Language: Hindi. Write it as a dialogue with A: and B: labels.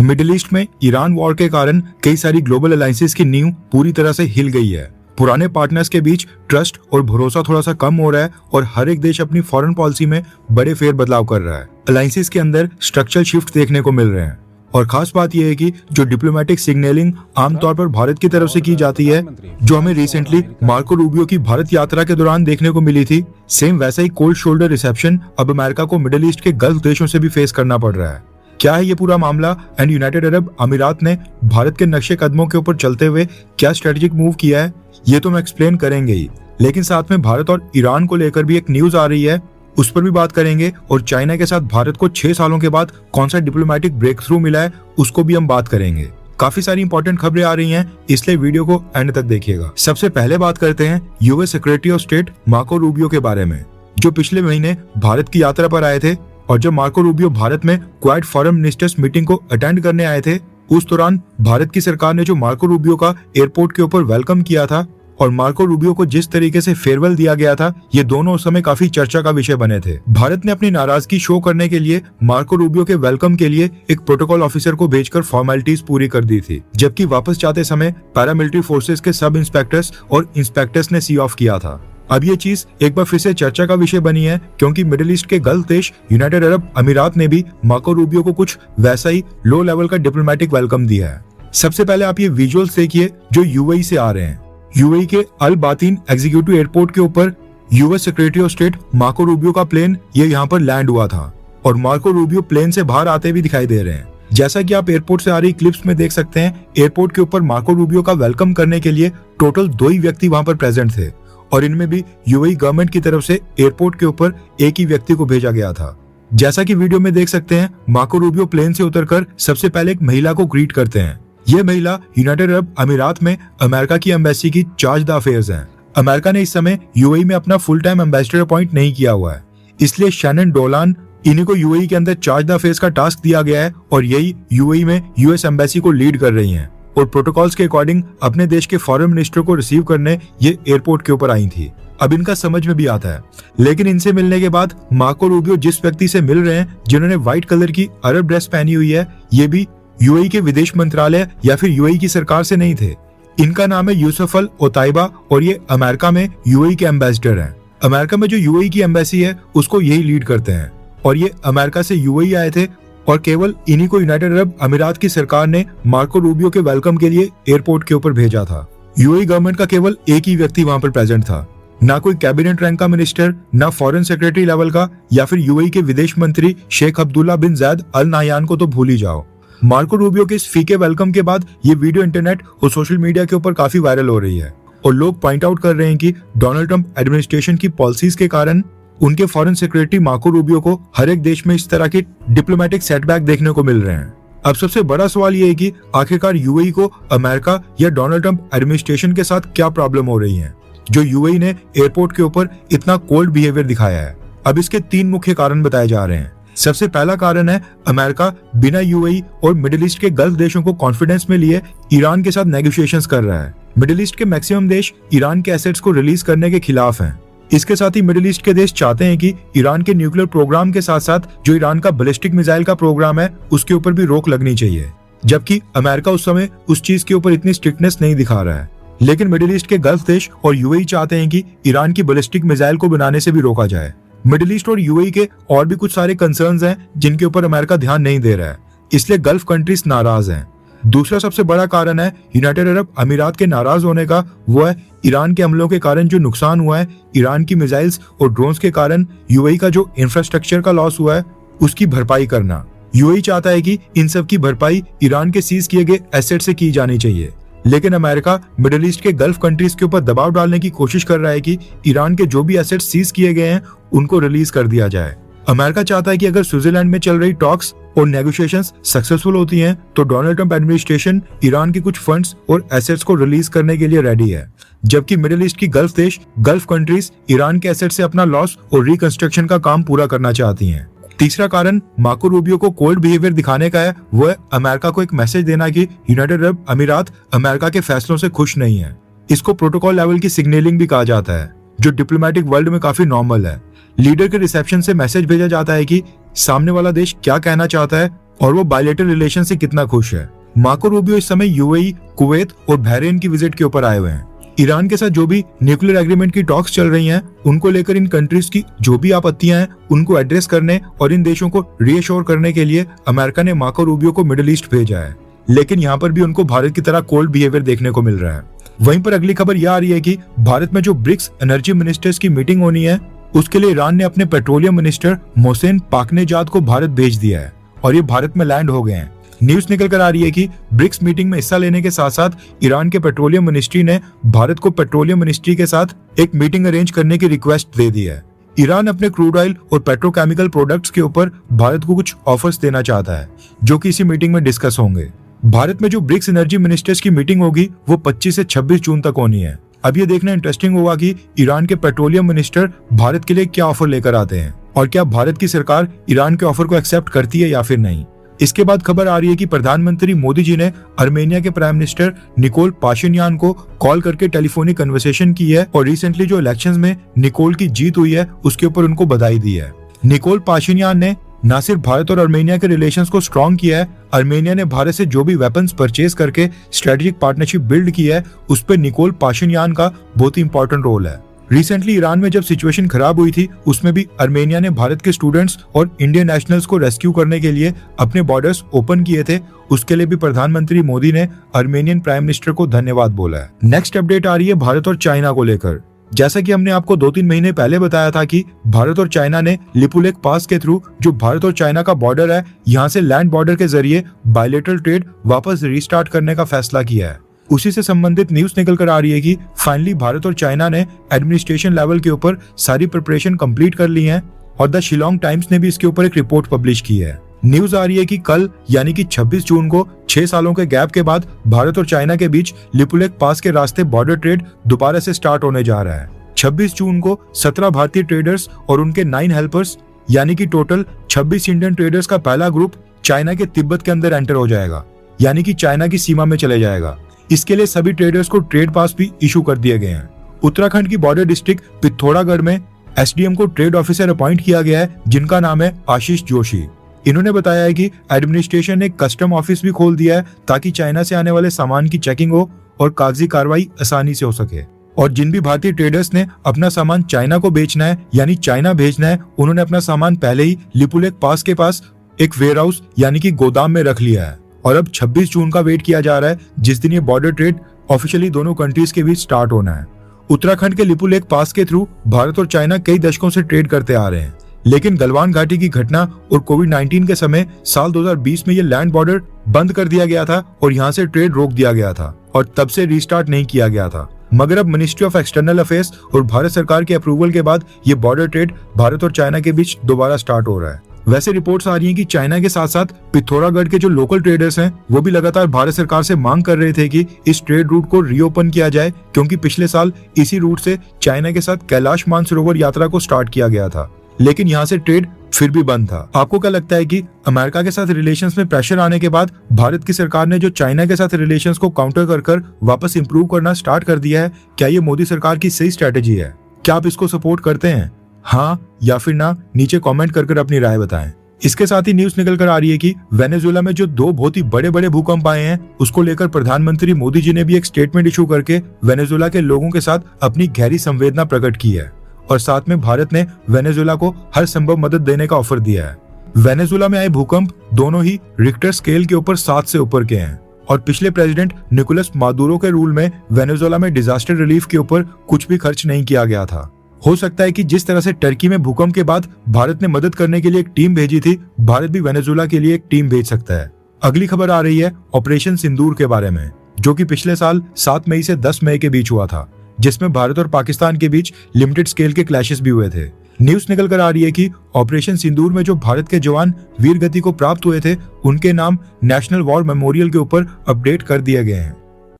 A: मिडिल ईस्ट में ईरान वॉर के कारण कई सारी ग्लोबल अलायंसेस की नींव पूरी तरह से हिल गई है। पुराने पार्टनर्स के बीच ट्रस्ट और भरोसा थोड़ा सा कम हो रहा है और हर एक देश अपनी फॉरेन पॉलिसी में बड़े फेर बदलाव कर रहा है। अलायंसेस के अंदर स्ट्रक्चरल शिफ्ट देखने को मिल रहे हैं और खास बात यह है कि जो डिप्लोमेटिक सिग्नलिंग आमतौर पर भारत की तरफ से की जाती है, जो हमें रिसेंटली मार्को रूबियो की भारत यात्रा के दौरान देखने को मिली थी, सेम वैसा ही कोल्ड शोल्डर रिसेप्शन अब अमेरिका को मिडिल ईस्ट के गल्फ देशों से भी फेस करना पड़ रहा है। क्या है ये पूरा मामला एंड यूनाइटेड अरब अमीरात ने भारत के नक्शे कदमों के ऊपर चलते हुए क्या स्ट्रेटेजिक मूव किया है, ये तो हम एक्सप्लेन करेंगे ही, लेकिन साथ में भारत और ईरान को लेकर भी एक न्यूज आ रही है, उस पर भी बात करेंगे। और चाइना के साथ भारत को 6 सालों के बाद कौन सा डिप्लोमेटिक ब्रेक थ्रू मिला है, उसको भी हम बात करेंगे। काफी सारी इंपॉर्टेंट खबरें आ रही हैं, इसलिए वीडियो को एंड तक देखिएगा। सबसे पहले बात करते हैं US secretary of state Marco Rubio के बारे में, जो पिछले महीने भारत की यात्रा पर आए थे। और जब मार्को रूबियो भारत में क्वाड फॉरेन मिनिस्टर्स मीटिंग को अटेंड करने आए थे, उस दौरान भारत की सरकार ने जो मार्को रूबियो का एयरपोर्ट के ऊपर वेलकम किया था और मार्को रूबियो को जिस तरीके से फेयरवेल दिया गया था, ये दोनों उस समय काफी चर्चा का विषय बने थे। भारत ने अपनी नाराजगी शो करने के लिए मार्को रूबियो के वेलकम के लिए एक प्रोटोकॉल ऑफिसर को भेजकर फॉर्मेलिटीज पूरी कर दी थी, जबकि वापस जाते समय पैरामिलिट्री फोर्सेस के सब इंस्पेक्टर्स और इंस्पेक्टर्स ने सी ऑफ किया था। अब ये चीज एक बार फिर से चर्चा का विषय बनी है, क्योंकि मिडिल ईस्ट के गल्फ देश यूनाइटेड अरब अमीरात ने भी मार्को रूबियो को कुछ वैसा ही लो लेवल का डिप्लोमेटिक वेलकम दिया है। सबसे पहले आप ये विजुअल्स देखिए जो यूएई से आ रहे हैं। यूएई के अल बातिन एग्जीक्यूटिव एयरपोर्ट के ऊपर US secretary of state Marco Rubio का प्लेन ये यहाँ पर लैंड हुआ था और मार्को रूबियो प्लेन से बाहर आते भी दिखाई दे रहे हैं। जैसा कि आप एयरपोर्ट से आ रही क्लिप्स में देख सकते हैं, एयरपोर्ट के ऊपर मार्को रूबियो का वेलकम करने के लिए टोटल 2 ही व्यक्ति वहां पर प्रेजेंट थे और इनमें भी यूएई गवर्नमेंट की तरफ से एयरपोर्ट के ऊपर एक ही व्यक्ति को भेजा गया था। जैसा कि वीडियो में देख सकते हैं, मार्को रूबियो प्लेन से उतरकर सबसे पहले एक महिला को ग्रीट करते हैं। यह महिला यूनाइटेड अरब अमीरात में अमेरिका की एम्बेसी की चार्ज द अफेयर्स हैं। अमेरिका ने इस समय यूएई में अपना फुल टाइम एम्बेसडर अपॉइंट नहीं किया हुआ है, इसलिए शैनन डोलान, इन्हीं को यूएई के अंदर चार्ज द अफेयर्स का टास्क दिया गया है और यही यूएई में यूएस एम्बेसी को लीड कर रही हैं और प्रोटोकॉल्स के अकॉर्डिंग अपने देश के फॉरेन मिनिस्टर को रिसीव करने ये एयरपोर्ट के ऊपर आई थी। अब इनका समझ में भी आता है, लेकिन इनसे मिलने के बाद मार्को रूबियो जिस व्यक्ति से मिल रहे हैं, जिन्होंने व्हाइट कलर की अरब ड्रेस पहनी हुई है, ये भी यूएई के विदेश मंत्रालय या फिर यूएई की सरकार से नहीं थे। इनका नाम है यूसुफ अल ओताइबा और ये अमेरिका में यूएई के एम्बेसडर हैं। अमेरिका में जो यूएई की एम्बेसी है उसको यही लीड करते हैं और ये अमेरिका से यूएई आए थे और केवल इन्हीं को यूनाइटेड अरब अमीरात की सरकार ने मार्को रूबियो के वेलकम के लिए एयरपोर्ट के ऊपर भेजा था। यूएई गवर्नमेंट का केवल एक ही व्यक्ति वहां पर प्रेजेंट था, ना कोई कैबिनेट रैंक का मिनिस्टर, ना फॉरेन सेक्रेटरी लेवल का या फिर यूएई के विदेश मंत्री शेख अब्दुल्ला बिन जैद अल नाहयान को तो भूल ही जाओ। मार्को रूबियो के इस फीके वेलकम के बाद ये वीडियो इंटरनेट और सोशल मीडिया के ऊपर काफी वायरल हो रही है और लोग पॉइंट आउट कर रहे हैं कि डोनाल्ड ट्रंप एडमिनिस्ट्रेशन की पॉलिसीज के कारण उनके फॉरेन सेक्रेटरी मार्को रूबियो को हर एक देश में इस तरह के डिप्लोमेटिक सेटबैक देखने को मिल रहे हैं। अब सबसे बड़ा सवाल ये है कि आखिरकार यूएई को अमेरिका या डोनाल्ड ट्रंप एडमिनिस्ट्रेशन के साथ क्या प्रॉब्लम हो रही है, जो यूएई ने एयरपोर्ट के ऊपर इतना कोल्ड बिहेवियर दिखाया है। अब इसके 3 मुख्य कारण बताए जा रहे हैं। सबसे पहला कारण है अमेरिका बिना यूएई और मिडिल ईस्ट के गल्फ देशों को कॉन्फिडेंस में लिए ईरान के साथ नेगोशिएशंस कर रहा है। मिडिल ईस्ट के मैक्सिमम देश ईरान के एसेट्स को रिलीज करने के खिलाफ हैं। इसके साथ ही मिडिल ईस्ट के देश चाहते हैं कि ईरान के न्यूक्लियर प्रोग्राम के साथ साथ जो ईरान का बैलिस्टिक मिसाइल का प्रोग्राम है उसके ऊपर भी रोक लगनी चाहिए, जबकि अमेरिका उस समय उस चीज के ऊपर इतनी स्ट्रिक्टनेस नहीं दिखा रहा है। लेकिन मिडिल ईस्ट के गल्फ देश और यूएई चाहते हैं कि ईरान की बैलिस्टिक मिसाइल को बनाने से भी रोका जाए। मिडिल ईस्ट और यूएई के और भी कुछ सारे कंसर्न्स हैं जिनके ऊपर अमेरिका ध्यान नहीं दे रहा है, इसलिए गल्फ कंट्रीज नाराज हैं। दूसरा सबसे बड़ा कारण है यूनाइटेड अरब अमीरात के नाराज होने का, वो है ईरान के हमलों के कारण जो नुकसान हुआ है, ईरान की मिसाइल्स और ड्रोन्स के कारण यूएई का जो इंफ्रास्ट्रक्चर का लॉस हुआ है उसकी भरपाई करना। यूएई चाहता है कि इन सब की भरपाई ईरान के सीज किए गए एसेट से की जानी चाहिए, लेकिन अमेरिका मिडिल ईस्ट के गल्फ कंट्रीज के ऊपर दबाव डालने की कोशिश कर रहा है कि ईरान के जो भी एसेट सीज किए गए हैं उनको रिलीज कर दिया जाए। अमेरिका चाहता है कि अगर स्विट्जरलैंड में चल रही टॉक्स और नेगोशिएशंस सक्सेसफुल होती हैं तो डोनाल्ड ट्रंप एडमिनिस्ट्रेशन ईरान के कुछ फंड्स और एसेट्स को रिलीज करने के लिए रेडी है, जबकि मिडिल ईस्ट की गल्फ देश गल्फ कंट्रीज ईरान के एसेट से अपना लॉस और रिकंस्ट्रक्शन का काम पूरा करना चाहती हैं। तीसरा कारण मार्को रूबियो को कोल्ड बिहेवियर दिखाने का है, वो है अमेरिका को एक मैसेज देना कि यूनाइटेड अरब अमीरात अमेरिका के फैसलों से खुश नहीं है। इसको प्रोटोकॉल लेवल की सिग्नलिंग भी कहा जाता है, जो डिप्लोमेटिक वर्ल्ड में काफी नॉर्मल है। लीडर के रिसेप्शन से मैसेज भेजा जाता है कि सामने वाला देश क्या कहना चाहता है और वो बायलैटरल रिलेशन से कितना खुश है। मार्को रूबियो इस समय यूएई, कुवैत और बहरीन की विजिट के ऊपर आए हुए हैं। ईरान के साथ जो भी न्यूक्लियर एग्रीमेंट की टॉक्स चल रही हैं, उनको लेकर इन कंट्रीज की जो भी आपत्तियां हैं उनको एड्रेस करने और इन देशों को रीअश्योर करने के लिए अमेरिका ने मार्को रूबियो को मिडिल ईस्ट भेजा है। लेकिन यहाँ पर भी उनको भारत की तरह कोल्ड बिहेवियर देखने को मिल रहा है। वहीं पर अगली खबर यह आ रही है कि भारत में जो ब्रिक्स एनर्जी मिनिस्टर्स की मीटिंग होनी है, उसके लिए ईरान ने अपने पेट्रोलियम मिनिस्टर मोहसेन पाकनेजाद को भारत भेज दिया है और ये भारत में लैंड हो गए हैं। न्यूज निकल कर आ रही है कि ब्रिक्स मीटिंग में हिस्सा लेने के साथ साथ ईरान के पेट्रोलियम मिनिस्ट्री ने भारत को पेट्रोलियम मिनिस्ट्री के साथ एक मीटिंग अरेंज करने की रिक्वेस्ट दे दी है। ईरान अपने क्रूड ऑयल और पेट्रोकेमिकल प्रोडक्ट्स के ऊपर भारत को कुछ ऑफर्स देना चाहता है, जो कि इसी मीटिंग में डिस्कस होंगे। भारत में जो ब्रिक्स एनर्जी मिनिस्टर्स की मीटिंग होगी वो 25 से 26 जून तक होनी है। अब ये देखना इंटरेस्टिंग होगा कि ईरान के पेट्रोलियम मिनिस्टर भारत के लिए क्या ऑफर लेकर आते हैं और क्या भारत की सरकार ईरान के ऑफर को एक्सेप्ट करती है या फिर नहीं। इसके बाद खबर आ रही है कि प्रधानमंत्री मोदी जी ने अर्मेनिया के प्राइम मिनिस्टर निकोल पाशिन्यान को कॉल करके टेलीफोनिक कन्वर्सेशन की है और रिसेंटली जो इलेक्शंस में निकोल की जीत हुई है उसके ऊपर उनको बधाई दी है। निकोल पाशिन्यान ने न सिर्फ भारत और अर्मेनिया के रिलेशंस को स्ट्रॉन्ग किया है, अर्मेनिया ने भारत से जो भी वेपन्स परचेज करके स्ट्रेटेजिक पार्टनरशिप बिल्ड की है उस पर निकोल पाशिन्यान का बहुत ही इंपॉर्टेंट रोल है। रिसेंटली ईरान में जब सिचुएशन खराब हुई थी उसमें भी अर्मेनिया ने भारत के स्टूडेंट्स और इंडियन नेशनल्स को रेस्क्यू करने के लिए अपने बॉर्डर्स ओपन किए थे। उसके लिए भी प्रधानमंत्री मोदी ने अर्मेनियन प्राइम मिनिस्टर को धन्यवाद बोला है। नेक्स्ट अपडेट आ रही है भारत और चाइना को लेकर। जैसा कि हमने आपको 2-3 महीने पहले बताया था कि भारत और चाइना ने लिपुलेख पास के थ्रू जो भारत और चाइना का बॉर्डर है, यहाँ से लैंड बॉर्डर के जरिए बायलैटरल ट्रेड वापस रिस्टार्ट करने का फैसला किया है। उसी से संबंधित न्यूज निकल कर आ रही है कि फाइनली भारत और चाइना ने एडमिनिस्ट्रेशन लेवल के ऊपर सारी प्रिपरेशन कंप्लीट कर ली है और द शिलोंग टाइम्स ने भी इसके ऊपर एक रिपोर्ट पब्लिश की है। न्यूज आ रही है कि कल यानी कि 26 जून को 6 सालों के गैप के बाद भारत और चाइना के बीच लिपुलेख पास के रास्ते बॉर्डर ट्रेड दोबारा से स्टार्ट होने जा रहा है। 26 जून को 17 भारतीय ट्रेडर्स और उनके 9 हेल्पर्स यानी कि टोटल 26 इंडियन ट्रेडर्स का पहला ग्रुप चाइना के तिब्बत के अंदर एंटर हो जाएगा, यानी कि चाइना की सीमा में चले जाएगा। इसके लिए सभी ट्रेडर्स को ट्रेड पास भी इशू कर दिए गए हैं। उत्तराखंड की बॉर्डर डिस्ट्रिक्ट पिथौरागढ़ में एसडीएम को ट्रेड ऑफिसर अपॉइंट किया गया है, जिनका नाम है आशीष जोशी। इन्होंने बताया है कि एडमिनिस्ट्रेशन ने कस्टम ऑफिस भी खोल दिया है ताकि चाइना से आने वाले सामान की चेकिंग हो और कागजी कार्रवाई आसानी से हो सके। और जिन भी भारतीय ट्रेडर्स ने अपना सामान चाइना को बेचना है यानी चाइना भेजना है, उन्होंने अपना सामान पहले ही लिपुलेख पास के पास एक वेयर हाउस यानी कि गोदाम में रख लिया है और अब 26 जून का वेट किया जा रहा है, जिस दिन ये बॉर्डर ट्रेड ऑफिशियली दोनों कंट्रीज के बीच स्टार्ट होना है। उत्तराखंड के लिपुलेख पास के थ्रू भारत और चाइना कई दशकों से ट्रेड करते आ रहे हैं, लेकिन गलवान घाटी की घटना और कोविड-19 के समय साल 2020 में ये लैंड बॉर्डर बंद कर दिया गया था और यहाँ से ट्रेड रोक दिया गया था और तब से रिस्टार्ट नहीं किया गया था। मगर अब मिनिस्ट्री ऑफ एक्सटर्नल अफेयर्स और भारत सरकार के अप्रूवल के बाद ये बॉर्डर ट्रेड भारत और चाइना के बीच दोबारा स्टार्ट हो रहा है। वैसे रिपोर्ट्स आ रही हैं कि चाइना के साथ साथ पिथौरागढ़ के जो लोकल ट्रेडर्स हैं वो भी लगातार भारत सरकार से मांग कर रहे थे कि इस ट्रेड रूट को रीओपन किया जाए, क्योंकि पिछले साल इसी रूट से चाइना के साथ कैलाश मानसरोवर यात्रा को स्टार्ट किया गया था, लेकिन यहाँ से ट्रेड फिर भी बंद था। आपको क्या लगता है कि अमेरिका के साथ रिलेशंस में प्रेशर आने के बाद भारत की सरकार ने जो चाइना के साथ रिलेशंस को काउंटर कर वापस इंप्रूव करना स्टार्ट कर दिया है, क्या ये मोदी सरकार की सही स्ट्रेटेजी है? क्या आप इसको सपोर्ट करते हैं? हाँ या फिर ना, नीचे कमेंट कर अपनी राय बताएं। इसके साथ ही न्यूज निकल कर आ रही है कि वेनेजुएला में जो 2 बहुत ही बड़े बड़े भूकंप आए हैं, उसको लेकर प्रधानमंत्री मोदी जी ने भी एक स्टेटमेंट इशू करके वेनेजुएला के लोगों के साथ अपनी गहरी संवेदना प्रकट की है और साथ में भारत ने वेनेजुएला को हर संभव मदद देने का ऑफर दिया है। वेनेजुएला में आए भूकंप दोनों ही रिक्टर स्केल के ऊपर 7 से ऊपर के हैं और पिछले प्रेसिडेंट निकोलस मादुरो के रूल में वेनेजुएला में डिजास्टर रिलीफ के ऊपर कुछ भी खर्च नहीं किया गया था। हो सकता है कि जिस तरह से टर्की में भूकंप के बाद भारत ने मदद करने के लिए एक टीम भेजी थी, भारत भी वेनेजुएला के लिए एक टीम भेज सकता है। अगली खबर आ रही है ऑपरेशन सिंदूर के बारे में, जो कि पिछले साल 7 मई से 10 मई के बीच हुआ था, जिसमें भारत और पाकिस्तान के बीच लिमिटेड स्केल के क्लैशेस भी हुए थे। न्यूज निकल कर आ रही है कि ऑपरेशन सिंदूर में जो भारत के जवान वीर गति को प्राप्त हुए थे, उनके नाम नेशनल वॉर मेमोरियल के ऊपर अपडेट कर दिए गए हैं।